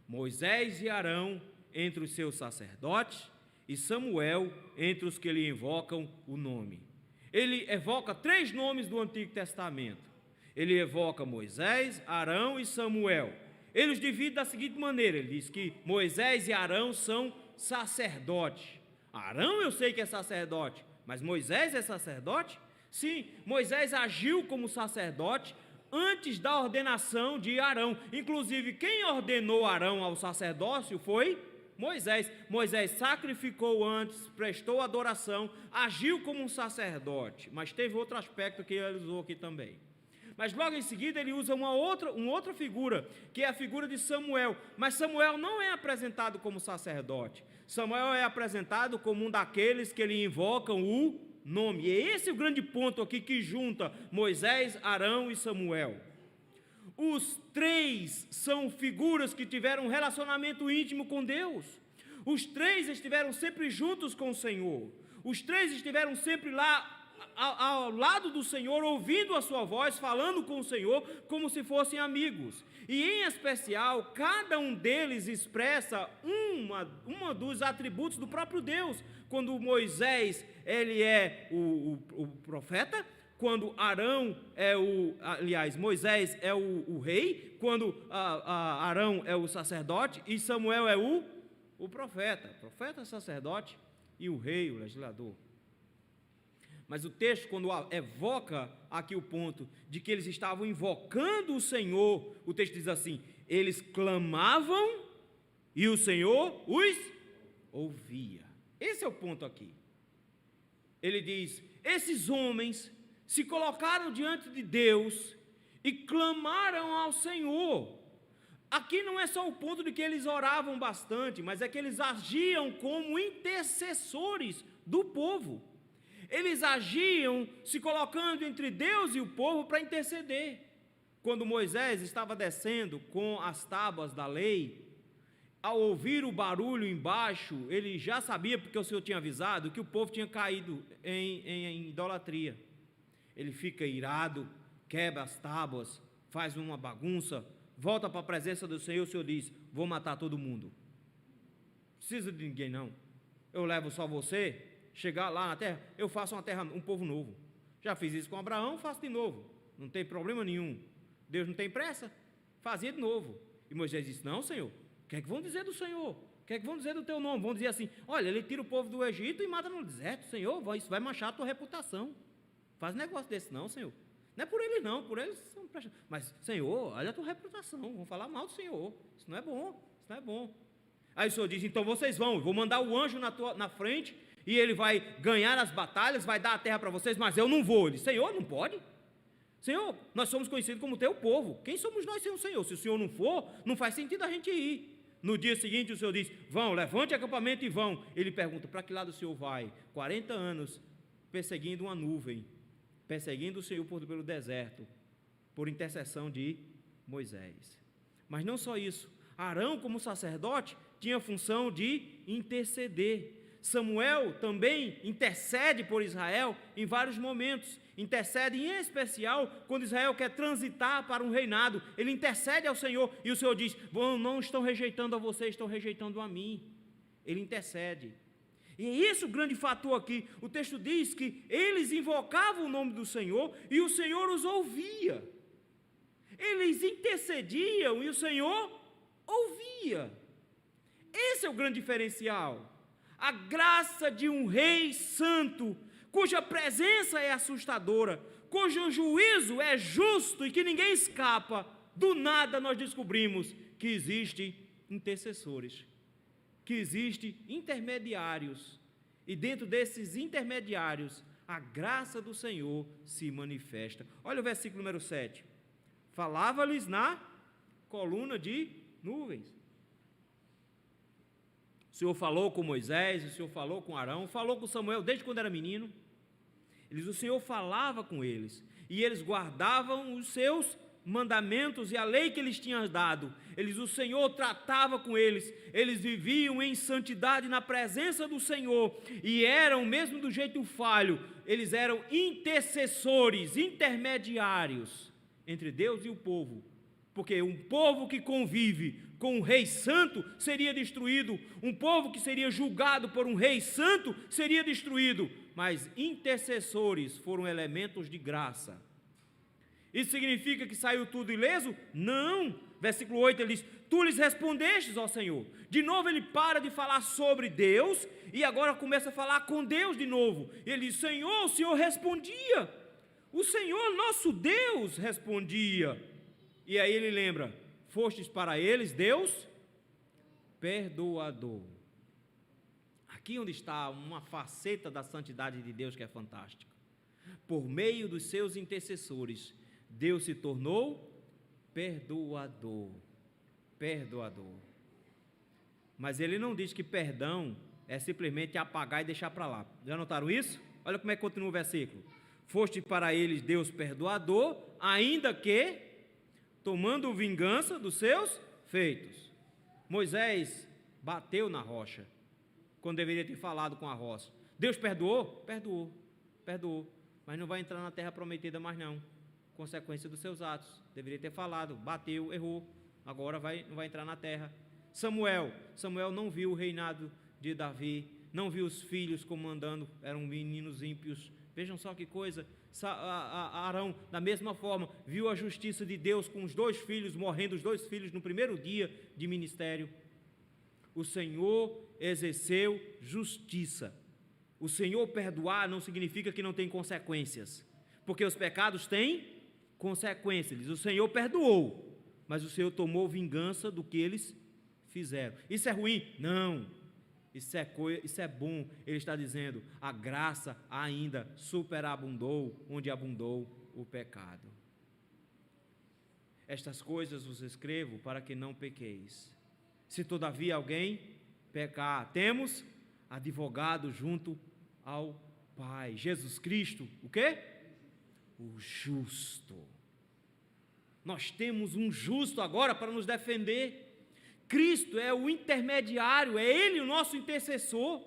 Moisés e Arão entre os seus sacerdotes, e Samuel entre os que lhe invocam o nome. Ele evoca 3 nomes do Antigo Testamento. Ele evoca Moisés, Arão e Samuel. Ele os divide da seguinte maneira: ele diz que Moisés e Arão são sacerdotes. Arão eu sei que é sacerdote, mas Moisés é sacerdote? Sim, Moisés agiu como sacerdote antes da ordenação de Arão. Inclusive, quem ordenou Arão ao sacerdócio foi Moisés. Moisés sacrificou antes, prestou adoração, agiu como um sacerdote, mas teve outro aspecto que ele usou aqui também. Mas logo em seguida ele usa uma outra figura, que é a figura de Samuel. Mas Samuel não é apresentado como sacerdote. Samuel é apresentado como um daqueles que lhe invocam o nome. E é esse o grande ponto aqui que junta Moisés, Arão e Samuel. Os 3 são figuras que tiveram um relacionamento íntimo com Deus. Os 3 estiveram sempre juntos com o Senhor. Os 3 estiveram sempre lá ao lado do Senhor, ouvindo a sua voz, falando com o Senhor, como se fossem amigos. E em especial, cada um deles expressa uma dos atributos do próprio Deus. Quando Moisés, ele é o profeta, quando Arão Moisés é o rei, quando Arão é o sacerdote e Samuel é o profeta, sacerdote e o rei, o legislador. Mas o texto, quando evoca aqui o ponto de que eles estavam invocando o Senhor, o texto diz assim: eles clamavam e o Senhor os ouvia. Esse é o ponto aqui. Ele diz: esses homens se colocaram diante de Deus e clamaram ao Senhor. Aqui não é só o ponto de que eles oravam bastante, mas é que eles agiam como intercessores do povo. Eles agiam se colocando entre Deus e o povo para interceder. Quando Moisés estava descendo com as tábuas da lei, ao ouvir o barulho embaixo, ele já sabia, porque o Senhor tinha avisado, que o povo tinha caído em idolatria. Ele fica irado, quebra as tábuas, faz uma bagunça, volta para a presença do Senhor. O Senhor diz: vou matar todo mundo, não precisa de ninguém não, eu levo só você. Chegar lá na terra, eu faço uma terra, um povo novo. Já fiz isso com Abraão, faço de novo, não tem problema nenhum. Deus não tem pressa, fazia de novo. E Moisés disse: não, Senhor, o que é que vão dizer do Senhor? O que é que vão dizer do teu nome? Vão dizer assim: olha, ele tira o povo do Egito e mata no deserto. Senhor, isso vai manchar a tua reputação. Faz um negócio desse não, Senhor. Não é por eles não, por eles são presta. Mas, Senhor, olha a tua reputação, vão falar mal do Senhor. Isso não é bom, isso não é bom. Aí o Senhor diz: então vocês vou mandar o anjo na frente, e ele vai ganhar as batalhas, vai dar a terra para vocês, mas eu não vou. Ele: Senhor, não pode? Senhor, nós somos conhecidos como teu povo. Quem somos nós sem o Senhor? Se o Senhor não for, não faz sentido a gente ir. No dia seguinte o Senhor diz: vão, levante acampamento e vão. Ele pergunta: para que lado o Senhor vai? 40 anos perseguindo uma nuvem, perseguindo o Senhor pelo deserto, por intercessão de Moisés. Mas não só isso, Arão, como sacerdote, tinha a função de interceder. Samuel também intercede por Israel em vários momentos. Intercede em especial quando Israel quer transitar para um reinado. Ele intercede ao Senhor e o Senhor diz: não estão rejeitando a você, estão rejeitando a mim. Ele intercede. E é isso o grande fator aqui. O texto diz que eles invocavam o nome do Senhor e o Senhor os ouvia. Eles intercediam e o Senhor ouvia. Esse é o grande diferencial. A graça de um rei santo, cuja presença é assustadora, cujo juízo é justo e que ninguém escapa. Do nada nós descobrimos que existem intercessores, que existem intermediários, e dentro desses intermediários a graça do Senhor se manifesta. Olha o versículo número 7. Falava-lhes na coluna de nuvens. O Senhor falou com Moisés, o Senhor falou com Arão, falou com Samuel desde quando era menino. O Senhor falava com eles, e eles guardavam os seus mandamentos e a lei que eles tinham dado. O Senhor tratava com eles, eles viviam em santidade na presença do Senhor, e eram, mesmo do jeito falho, eles eram intercessores, intermediários entre Deus e o povo, porque um povo que convive com um rei santo seria destruído, um povo que seria julgado por um rei santo seria destruído, mas intercessores foram elementos de graça. Isso significa que saiu tudo ileso? Não. Versículo 8 ele diz: tu lhes respondestes, ó Senhor. De novo ele para de falar sobre Deus e agora começa a falar com Deus de novo. Ele diz: Senhor, o Senhor respondia, o Senhor nosso Deus respondia. E aí ele lembra: fostes para eles Deus perdoador. Aqui onde está uma faceta da santidade de Deus que é fantástica. Por meio dos seus intercessores, Deus se tornou perdoador. Perdoador. Mas ele não diz que perdão é simplesmente apagar e deixar para lá. Já notaram isso? Olha como é que continua o versículo. Foste para eles Deus perdoador, ainda que tomando vingança dos seus feitos. Moisés bateu na rocha, quando deveria ter falado com a rocha. Deus perdoou? Perdoou, perdoou, mas não vai entrar na terra prometida mais não, consequência dos seus atos. Deveria ter falado, bateu, errou, agora não vai entrar na terra. Samuel não viu o reinado de Davi, não viu os filhos comandando, eram meninos ímpios. Vejam só que coisa. Arão, da mesma forma, viu a justiça de Deus com os dois filhos, morrendo os dois filhos no primeiro dia de ministério. O Senhor exerceu justiça. O Senhor perdoar não significa que não tem consequências, porque os pecados têm consequências. O Senhor perdoou, mas o Senhor tomou vingança do que eles fizeram. Isso é ruim? Não. Isso é bom. Ele está dizendo: a graça ainda superabundou onde abundou o pecado. Estas coisas vos escrevo para que não pequeis. Se todavia alguém pecar, temos advogado junto ao Pai. Jesus Cristo, o quê? O justo. Nós temos um justo agora para nos defender. Cristo é o intermediário, é Ele o nosso intercessor,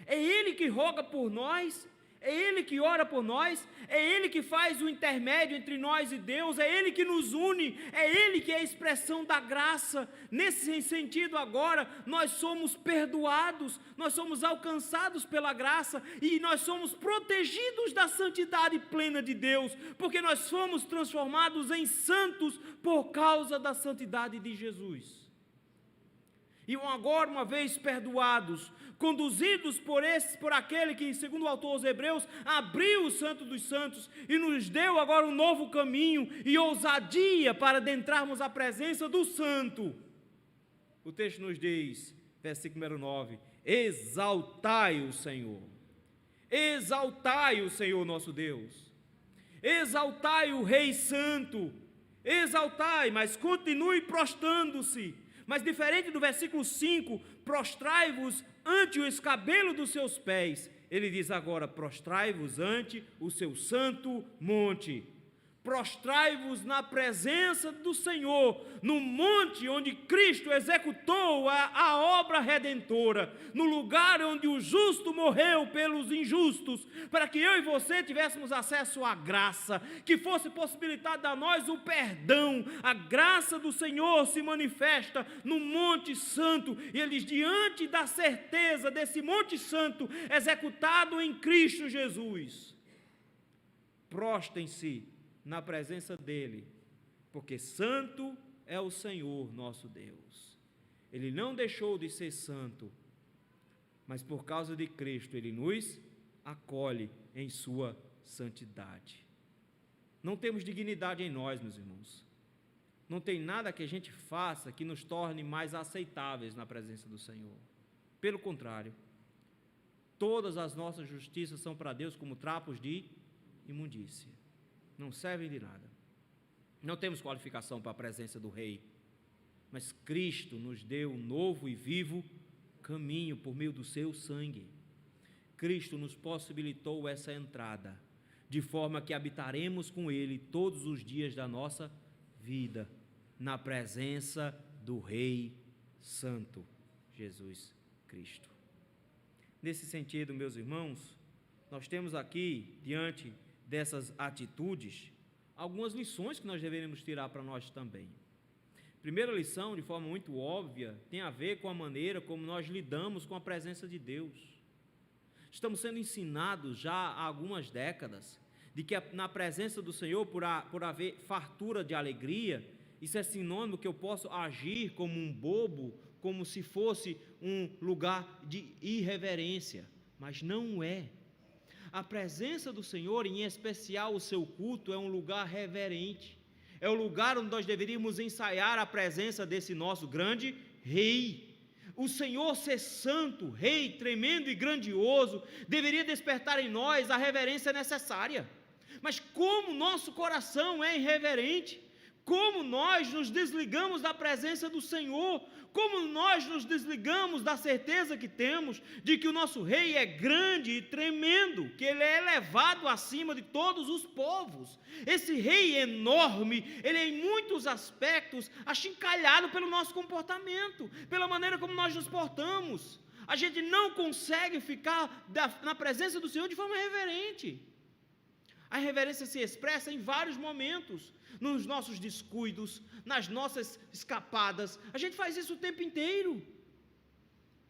é Ele que roga por nós, é Ele que ora por nós, é Ele que faz o intermédio entre nós e Deus, é Ele que nos une, é Ele que é a expressão da graça. Nesse sentido agora, nós somos perdoados, nós somos alcançados pela graça e nós somos protegidos da santidade plena de Deus, porque nós fomos transformados em santos por causa da santidade de Jesus. E agora, uma vez perdoados, conduzidos por aquele que, segundo o autor aos Hebreus, abriu o Santo dos Santos e nos deu agora um novo caminho e ousadia para adentrarmos a presença do Santo. O texto nos diz, versículo número 9: exaltai o Senhor nosso Deus, exaltai o Rei Santo, exaltai, mas continue prostrando-se. Mas diferente do versículo 5, prostrai-vos ante o escabelo dos seus pés, ele diz agora, prostrai-vos ante o seu santo monte. Prostrai-vos na presença do Senhor, no monte onde Cristo executou a obra redentora, no lugar onde o justo morreu pelos injustos, para que eu e você tivéssemos acesso à graça, que fosse possibilitado a nós o perdão. A graça do Senhor se manifesta no Monte Santo, e ele diz, diante da certeza desse Monte Santo, executado em Cristo Jesus, prostem-se na presença dele, porque santo é o Senhor nosso Deus. Ele não deixou de ser santo, mas por causa de Cristo ele nos acolhe em sua santidade. Não temos dignidade em nós, meus irmãos. Não tem nada que a gente faça que nos torne mais aceitáveis na presença do Senhor. Pelo contrário, todas as nossas justiças são para Deus como trapos de imundícia. Não servem de nada. Não temos qualificação para a presença do Rei, mas Cristo nos deu um novo e vivo caminho por meio do seu sangue. Cristo nos possibilitou essa entrada, de forma que habitaremos com Ele todos os dias da nossa vida, na presença do Rei Santo, Jesus Cristo. Nesse sentido, meus irmãos, nós temos aqui, diante dessas atitudes, algumas lições que nós deveríamos tirar para nós também. Primeira lição, de forma muito óbvia, tem a ver com a maneira como nós lidamos com a presença de Deus. Estamos sendo ensinados já há algumas décadas de que na presença do Senhor, por haver fartura de alegria, isso é sinônimo que eu posso agir como um bobo, como se fosse um lugar de irreverência, mas não é. A presença do Senhor, em especial o seu culto, é um lugar reverente, é o lugar onde nós deveríamos ensaiar a presença desse nosso grande Rei. O Senhor ser santo, Rei, tremendo e grandioso, deveria despertar em nós a reverência necessária. Mas como nosso coração é irreverente, como nós nos desligamos da presença do Senhor, como nós nos desligamos da certeza que temos de que o nosso Rei é grande e tremendo, que Ele é elevado acima de todos os povos. Esse Rei enorme, Ele é em muitos aspectos achincalhado pelo nosso comportamento, pela maneira como nós nos portamos. A gente não consegue ficar na presença do Senhor de forma reverente. A reverência se expressa em vários momentos, nos nossos descuidos, nas nossas escapadas. A gente faz isso o tempo inteiro.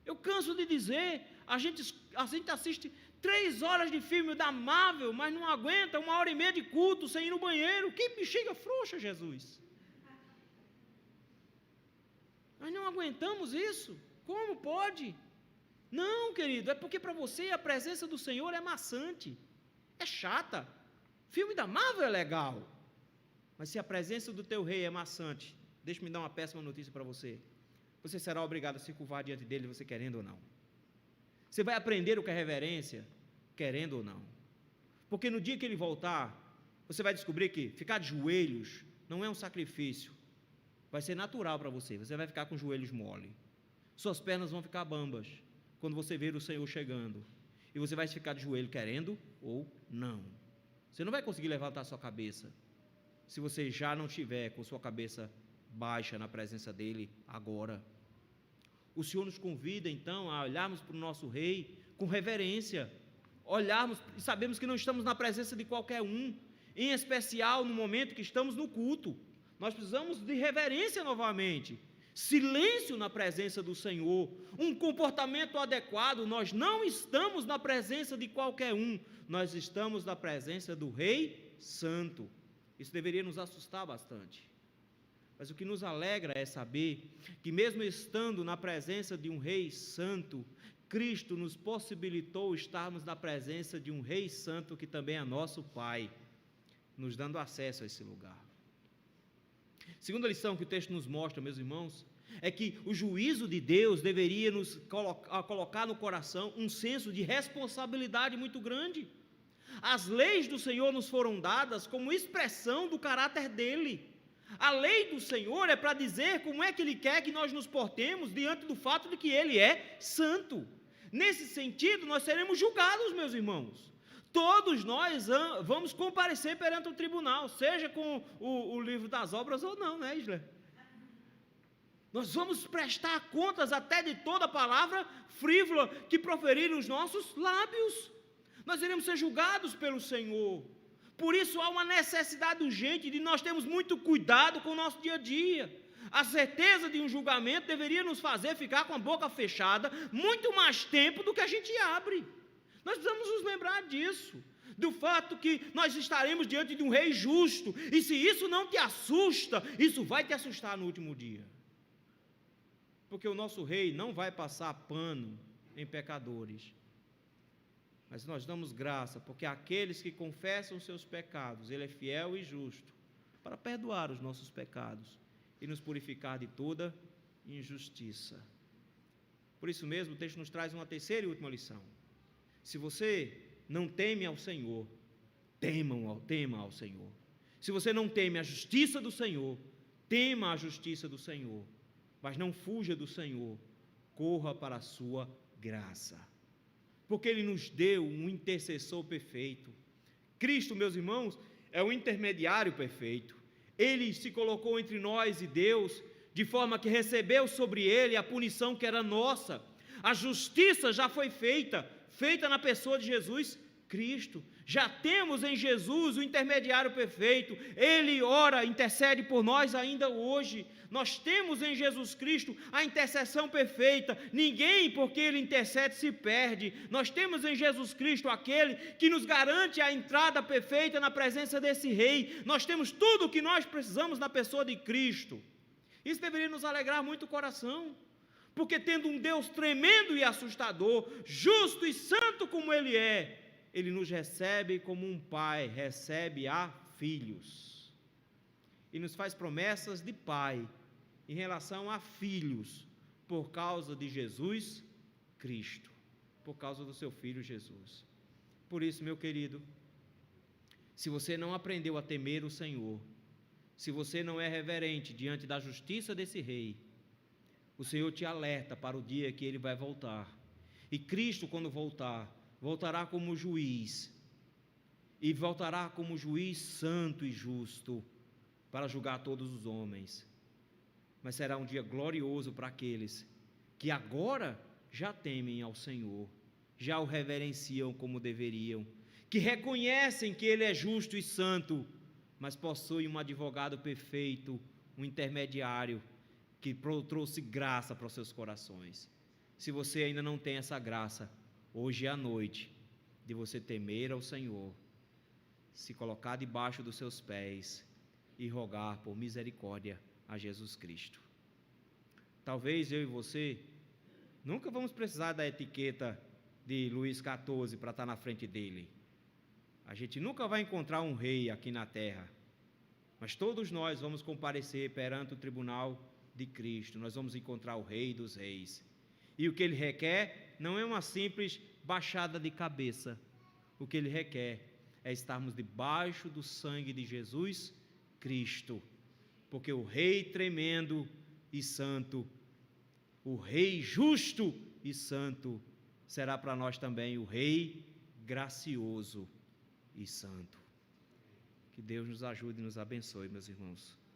Eu canso de dizer, a gente assiste 3 horas de filme da Marvel, mas não aguenta 1h30 de culto sem ir no banheiro. Que bexiga frouxa, Jesus! Nós não aguentamos isso. Como pode? Não, querido, é porque para você a presença do Senhor é maçante, é chata. Filme da Marvel é legal, mas se a presença do teu Rei é maçante, deixa-me dar uma péssima notícia para você. Você será obrigado a se curvar diante dele, você querendo ou não. Você vai aprender o que é reverência, querendo ou não. Porque no dia que ele voltar, você vai descobrir que ficar de joelhos não é um sacrifício. Vai ser natural para você, você vai ficar com os joelhos mole. Suas pernas vão ficar bambas quando você ver o Senhor chegando. e você vai ficar de joelho querendo ou não. Você não vai conseguir levantar a sua cabeça se você já não estiver com sua cabeça baixa na presença dele agora. O Senhor nos convida então a olharmos para o nosso Rei com reverência, olharmos e sabemos que não estamos na presença de qualquer um, em especial no momento que estamos no culto. Nós precisamos de reverência novamente, silêncio na presença do Senhor, um comportamento adequado. Nós não estamos na presença de qualquer um, nós estamos na presença do Rei Santo. Isso deveria nos assustar bastante. Mas o que nos alegra é saber que mesmo estando na presença de um Rei Santo, Cristo nos possibilitou estarmos na presença de um Rei Santo que também é nosso Pai, nos dando acesso a esse lugar. Segunda lição que o texto nos mostra, meus irmãos, é que o juízo de Deus deveria nos colocar no coração um senso de responsabilidade muito grande. As leis do Senhor nos foram dadas como expressão do caráter dele. A lei do Senhor é para dizer como é que Ele quer que nós nos portemos diante do fato de que Ele é santo. Nesse sentido, nós seremos julgados, meus irmãos. Todos nós vamos comparecer perante o tribunal, seja com o livro das obras ou não, né, Isla? Nós vamos prestar contas até de toda palavra frívola que proferirem os nossos lábios. Nós iremos ser julgados pelo Senhor. Por isso há uma necessidade urgente de nós termos muito cuidado com o nosso dia a dia. A certeza de um julgamento deveria nos fazer ficar com a boca fechada muito mais tempo do que a gente abre. Nós precisamos nos lembrar disso, do fato que nós estaremos diante de um Rei justo, e se isso não te assusta, isso vai te assustar no último dia. Porque o nosso Rei não vai passar pano em pecadores, mas nós damos graça, porque aqueles que confessam seus pecados, Ele é fiel e justo, para perdoar os nossos pecados e nos purificar de toda injustiça. Por isso mesmo, o texto nos traz uma terceira e última lição. Se você não teme ao Senhor, tema ao Senhor. Se você não teme a justiça do Senhor, tema a justiça do Senhor. Mas não fuja do Senhor, corra para a sua graça. Porque Ele nos deu um intercessor perfeito. Cristo, meus irmãos, é o intermediário perfeito. Ele se colocou entre nós e Deus, de forma que recebeu sobre Ele a punição que era nossa. A justiça já foi feita na pessoa de Jesus Cristo. Já temos em Jesus o intermediário perfeito. Ele ora, intercede por nós ainda hoje. Nós temos em Jesus Cristo a intercessão perfeita. Ninguém, porque Ele intercede, se perde. Nós temos em Jesus Cristo aquele que nos garante a entrada perfeita na presença desse Rei. Nós temos tudo o que nós precisamos na pessoa de Cristo. Isso deveria nos alegrar muito o coração. Porque tendo um Deus tremendo e assustador, justo e santo como Ele é, Ele nos recebe como um pai recebe a filhos. E nos faz promessas de pai em relação a filhos, por causa de Jesus Cristo, por causa do seu Filho Jesus. Por isso, meu querido, se você não aprendeu a temer o Senhor, se você não é reverente diante da justiça desse Rei, o Senhor te alerta para o dia que Ele vai voltar. E Cristo, quando voltar, voltará como juiz, e voltará como juiz santo e justo, para julgar todos os homens. Mas será um dia glorioso para aqueles que agora já temem ao Senhor, já o reverenciam como deveriam, que reconhecem que Ele é justo e santo, mas possui um advogado perfeito, um intermediário, que trouxe graça para os seus corações. Se você ainda não tem essa graça, hoje é a noite de você temer ao Senhor, se colocar debaixo dos seus pés e rogar por misericórdia a Jesus Cristo. Talvez eu e você nunca vamos precisar da etiqueta de Luís XIV para estar na frente dele. A gente nunca vai encontrar um rei aqui na terra, mas todos nós vamos comparecer perante o tribunal de Cristo. Nós vamos encontrar o Rei dos Reis, e o que Ele requer não é uma simples baixada de cabeça. O que Ele requer é estarmos debaixo do sangue de Jesus Cristo, porque o Rei tremendo e santo, o Rei justo e santo, será para nós também o Rei gracioso e santo. Que Deus nos ajude e nos abençoe, meus irmãos.